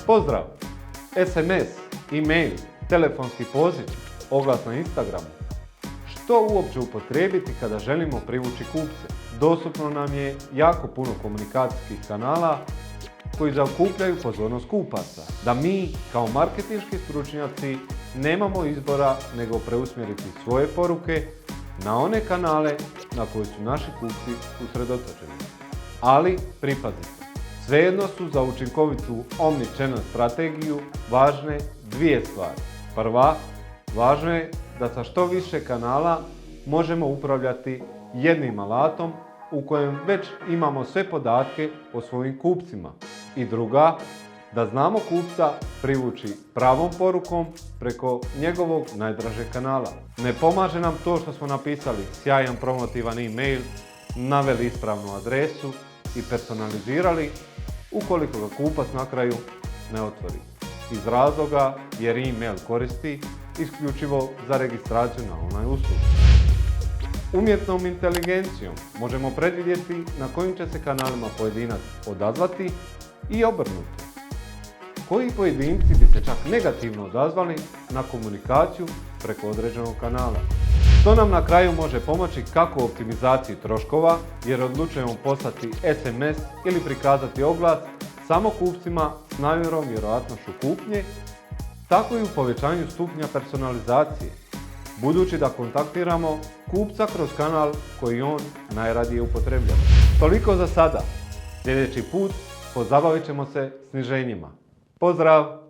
Pozdrav! SMS, e-mail, telefonski poziv, oglas na Instagramu. Što uopće upotrijebiti kada želimo privući kupce? Dostupno nam je jako puno komunikacijskih kanala koji zaokupljaju pozornost kupaca. Da mi, kao marketinški stručnjaci, nemamo izbora nego preusmjeriti svoje poruke na one kanale na koje su naši kupci usredotočeni. Ali, pripazite, svejedno su za učinkovitu omnichannel strategiju važne dvije stvari. Prva, važno je da sa što više kanala možemo upravljati jednim alatom u kojem već imamo sve podatke o svojim kupcima. I druga, da znamo kupca privući pravom porukom preko njegovog najdražeg kanala. Ne pomaže nam to što smo napisali sjajan promotivan e-mail, naveli ispravnu adresu i personalizirali ukoliko ga kupac na kraju ne otvori. Iz razloga jer e-mail koristi isključivo za registraciju na online uslugu. Umjetnom inteligencijom možemo predvidjeti na kojim će se kanalima pojedinac odazvati i obrnuto. Koji pojedinci bi se čak negativno odazvali na komunikaciju preko određenog kanala. To nam na kraju može pomoći kako u optimizaciji troškova, jer odlučujemo poslati SMS ili prikazati oglas samo kupcima s najvećom vjerojatnošću kupnje, tako i u povećanju stupnja personalizacije, budući da kontaktiramo kupca kroz kanal koji on najradije upotrebljava. Toliko za sada. Sljedeći put pozabavit ćemo se sniženjima. Pozdrav!